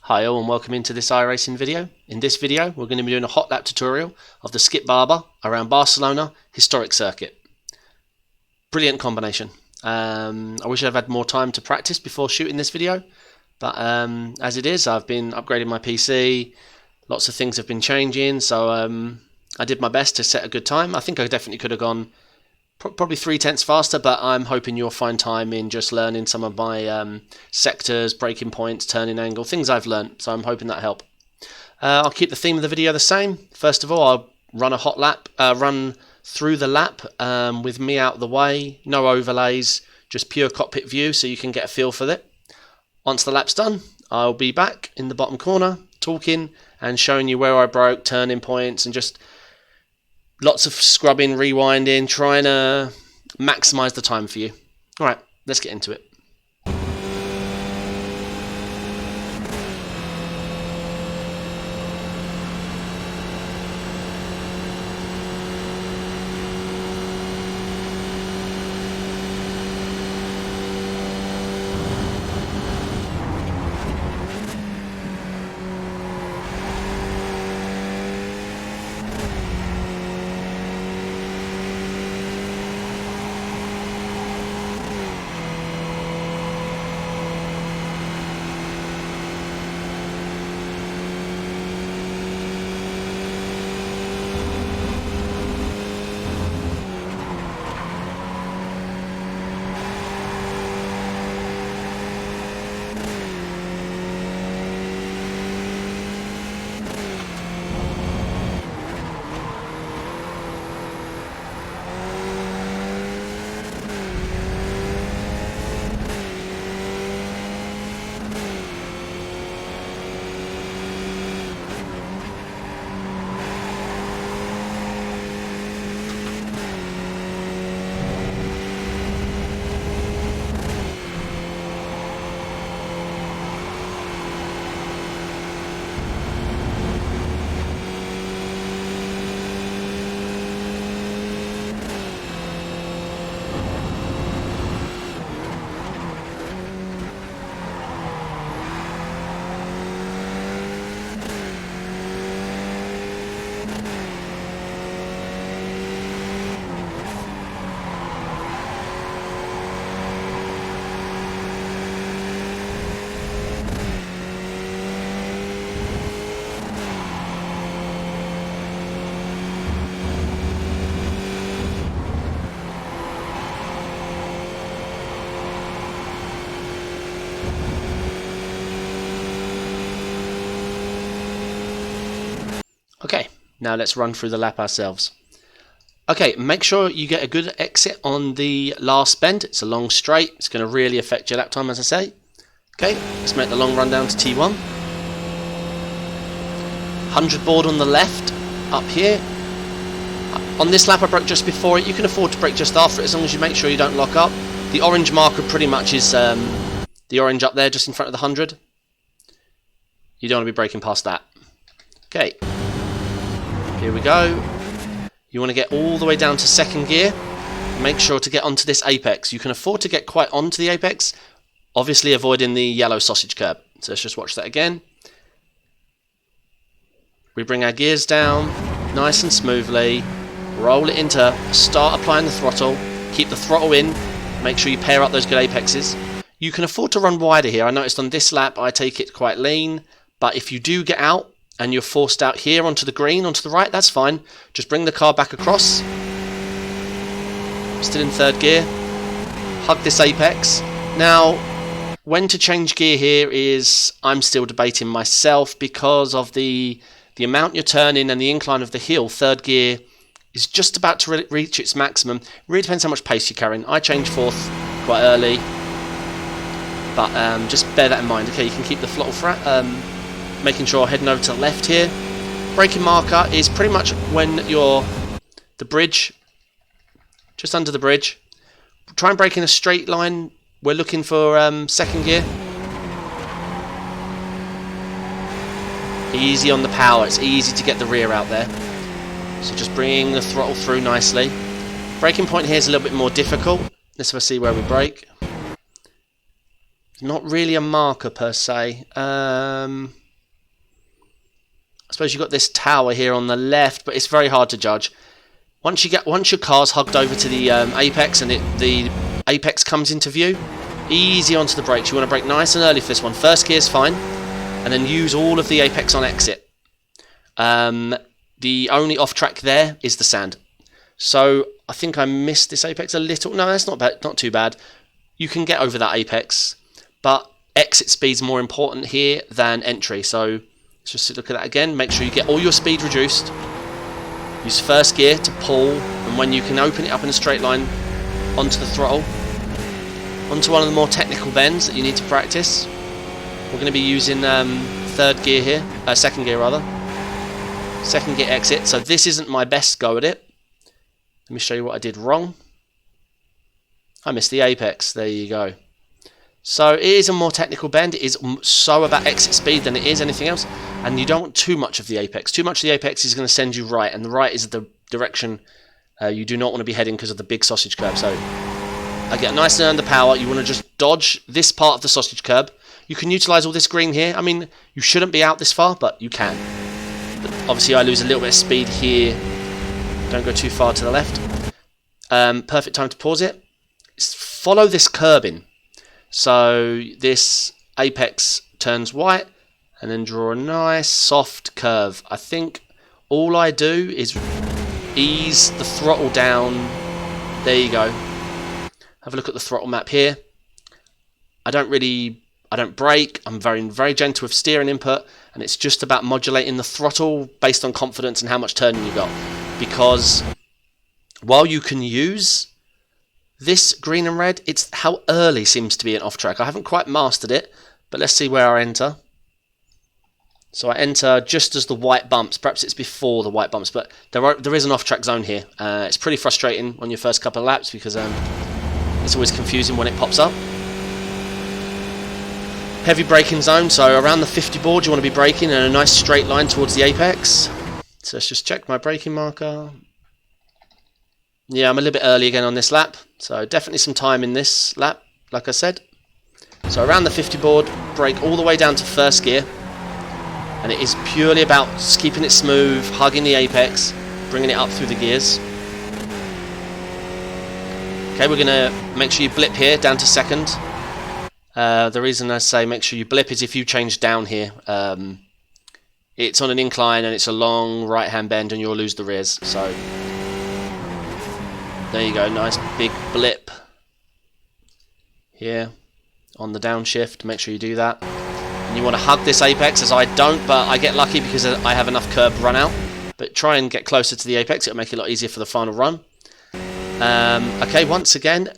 Hi all and welcome into this iRacing video. In this video we're going to be doing a hot lap tutorial of the Skip Barber around Barcelona historic circuit. Brilliant combination. I wish I'd had more time to practice before shooting this video, but as it is, I've been upgrading my PC, lots of things have been changing, so I did my best to set a good time. I think I definitely could have gone probably 3/10 faster, but I'm hoping you'll find time in just learning some of my sectors, braking points, turning angle, things I've learnt, so I'm hoping that'll help. I'll keep the theme of the video the same. First of all, I'll run a hot lap, run through the lap with me out of the way, no overlays, just pure cockpit view so you can get a feel for it. Once the lap's done, I'll be back in the bottom corner talking and showing you where I broke, turning points, and just lots of scrubbing, rewinding, trying to maximise the time for you. Alright, let's get into it. Okay, now let's run through the lap ourselves. Okay, make sure you get a good exit on the last bend. It's a long straight. It's going to really affect your lap time, as I say. Okay, let's make the long run down to T1. 100 board on the left, up here. On this lap I broke just before it. You can afford to brake just after it as long as you make sure you don't lock up. The orange marker pretty much is the orange up there just in front of the 100. You don't want to be braking past that. Okay. Here we go. You want to get all the way down to second gear. Make sure to get onto this apex. You can afford to get quite onto the apex, obviously avoiding the yellow sausage curb. So let's just watch that again. We bring our gears down nice and smoothly. Roll it into, start applying the throttle. Keep the throttle in. Make sure you pair up those good apexes. You can afford to run wider here. I noticed on this lap I take it quite lean. But if you do get out, and you're forced out here onto the green, onto the right, that's fine. Just bring the car back across. Still in third gear. Hug this apex. Now, when to change gear here is, I'm still debating myself because of the amount you're turning and the incline of the hill. Third gear is just about to reach its maximum. It really depends how much pace you're carrying. I changed fourth quite early, but just bear that in mind. Okay, you can keep the throttle making sure heading over to the left here. Braking marker is pretty much when you're the bridge, just under the bridge. Try and brake in a straight line. We're looking for second gear. Easy on the power. It's easy to get the rear out there. So just bringing the throttle through nicely. Braking point here is a little bit more difficult. Let's see where we brake. Not really a marker per se. I suppose you've got this tower here on the left, but it's very hard to judge. Once your car's hugged over to the apex and the apex comes into view, easy onto the brakes. You want to brake nice and early for this one. First gear is fine, and then use all of the apex on exit. The only off track there is the sand. So I think I missed this apex a little. No, that's not bad, not too bad. You can get over that apex, but exit speed's more important here than entry. So let's just look at that again. Make sure you get all your speed reduced. Use first gear to pull, and when you can open it up in a straight line onto the throttle, onto one of the more technical bends that you need to practice. We're going to be using second gear here, second gear exit. So this isn't my best go at it. Let me show you what I did wrong. I missed the apex. There you go. So it is a more technical bend. It is so about exit speed than it is anything else. And you don't want too much of the apex. Too much of the apex is going to send you right, and the right is the direction you do not want to be heading because of the big sausage curb. So I get nice and under power. You want to just dodge this part of the sausage curb. You can utilise all this green here. I mean, you shouldn't be out this far, but you can. But obviously, I lose a little bit of speed here. Don't go too far to the left. Perfect time to pause it. Follow this curb in. So this apex turns white, and then draw a nice soft curve. I think all I do is ease the throttle down. There you go. Have a look at the throttle map here. I don't brake. I'm very gentle with steer and input, and it's just about modulating the throttle based on confidence and how much turning you got. Because while you can use this green and red, it's how early seems to be an off track. I haven't quite mastered it, but let's see where I enter. So I enter just as the white bumps. Perhaps it's before the white bumps, but there is an off track zone here. It's pretty frustrating on your first couple of laps because it's always confusing when it pops up. Heavy braking zone, so around the 50 board you want to be braking in a nice straight line towards the apex. So let's just check my braking marker. Yeah, I'm a little bit early again on this lap, so definitely some time in this lap, like I said. So around the 50 board, brake all the way down to first gear, and it is purely about just keeping it smooth, hugging the apex, bringing it up through the gears. Okay, we're going to make sure you blip here down to second. The reason I say make sure you blip is if you change down here, it's on an incline and it's a long right hand bend and you'll lose the rears. So there you go, nice big blip here on the downshift. Make sure you do that. And you want to hug this apex, as I don't, but I get lucky because I have enough curb run out. But try and get closer to the apex, it'll make it a lot easier for the final run. Okay, once again,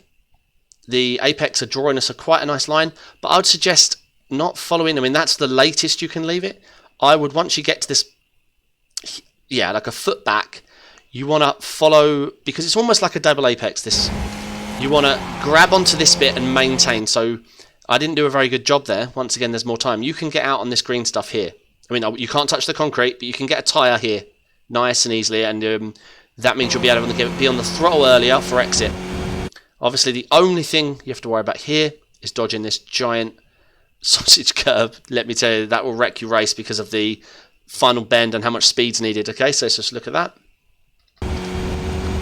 the apex are drawing us quite a nice line, but I would suggest not following. I mean, that's the latest you can leave it. I would, once you get to this, yeah, like a foot back, you want to follow, because it's almost like a double apex, this. You want to grab onto this bit and maintain. So I didn't do a very good job there. Once again, there's more time. You can get out on this green stuff here. I mean, you can't touch the concrete, but you can get a tyre here nice and easily, and that means you'll be able to be on the throttle earlier for exit. Obviously, the only thing you have to worry about here is dodging this giant sausage curb. Let me tell you, that will wreck your race because of the final bend and how much speed's needed. Okay, so let's just look at that.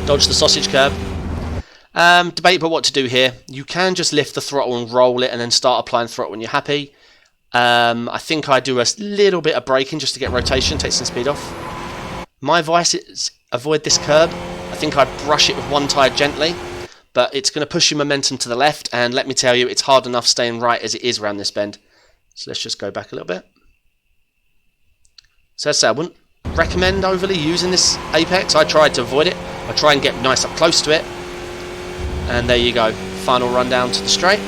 Dodge the sausage curb. Debate about what to do here. You can just lift the throttle and roll it and then start applying throttle when you're happy. I think I do a little bit of braking just to get rotation, take some speed off. My advice is avoid this curb. I think I brush it with one tyre gently, but it's going to push your momentum to the left, and let me tell you, it's hard enough staying right as it is around this bend. So let's just go back a little bit. So I wouldn't recommend overly using this apex. I tried to avoid it. I try and get nice up close to it. And there you go. Final run down to the straight.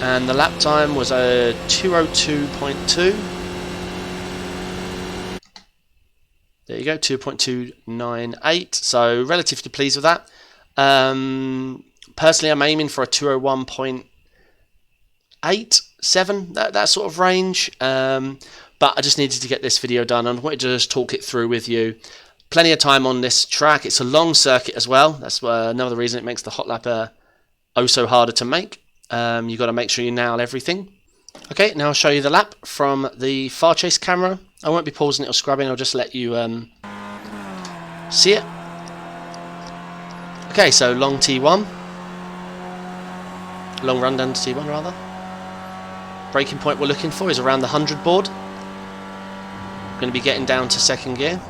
And the lap time was a 2:02.2. There you go, 2.298. So relatively pleased with that. Personally, I'm aiming for a 2:01.87, that sort of range. But I just needed to get this video done, and I wanted to just talk it through with you. Plenty of time on this track. It's a long circuit as well. That's another reason it makes the hot lap oh so harder to make. You've got to make sure you nail everything. Okay, now I'll show you the lap from the far chase camera. I won't be pausing it or scrubbing, I'll just let you see it. Okay, so long T1. Long run down to T1 rather. Braking point we're looking for is around the 100 board. We're going to be getting down to second gear.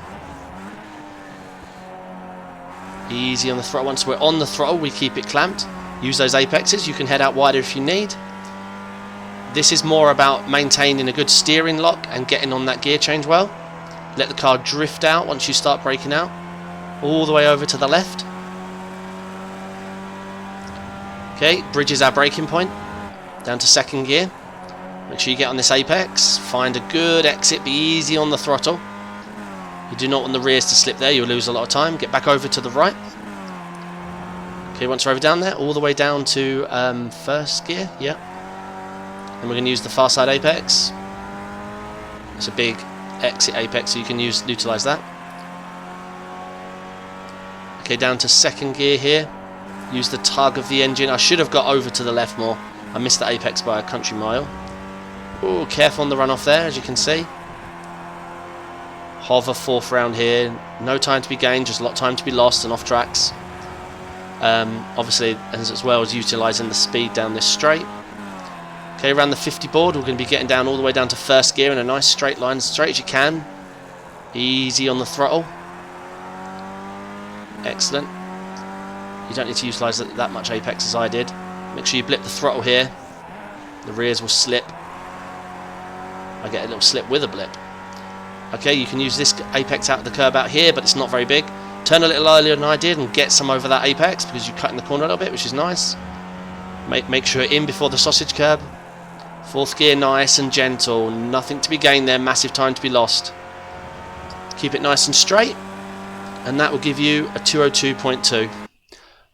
Easy on the throttle. Once we're on the throttle, we keep it clamped. Use those apexes. You can head out wider if you need. This is more about maintaining a good steering lock and getting on that gear change well. Let the car drift out once you start braking out. All the way over to the left. Okay, bridges our braking point. Down to second gear. Make sure you get on this apex. Find a good exit. Be easy on the throttle. You do not want the rears to slip there. You'll lose a lot of time. Get back over to the right. Okay, once we're over down there, all the way down to first gear. Yep. And we're going to use the far side apex. It's a big exit apex, so you can utilise that. Okay, down to second gear here. Use the tug of the engine. I should have got over to the left more. I missed the apex by a country mile. Oh, careful on the runoff there, as you can see. Hover fourth round here. No time to be gained, just a lot of time to be lost and off tracks. Obviously, as well as utilising the speed down this straight. Okay, around the 50 board, we're going to be getting down all the way down to first gear in a nice straight line, as straight as you can. Easy on the throttle. Excellent. You don't need to utilise that much apex as I did. Make sure you blip the throttle here. The rears will slip. I get a little slip with a blip. Okay, you can use this apex out of the curb out here, but it's not very big. Turn a little earlier than I did and get some over that apex because you're cutting the corner a little bit, which is nice. Make sure you're in before the sausage curb. Fourth gear, nice and gentle. Nothing to be gained there, massive time to be lost. Keep it nice and straight, and that will give you a 202.2.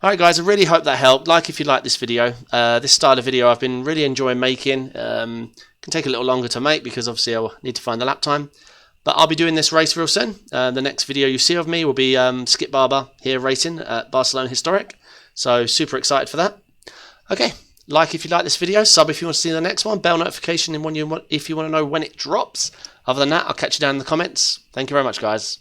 Alright guys, I really hope that helped. Like if you like this video. This style of video I've been really enjoying making. Can take a little longer to make because obviously I'll need to find the lap time. But I'll be doing this race real soon. The next video you see of me will be Skip Barber here racing at Barcelona Historic. So super excited for that. Okay, like if you like this video, sub if you want to see the next one, bell notification if you want to know when it drops. Other than that, I'll catch you down in the comments. Thank you very much guys.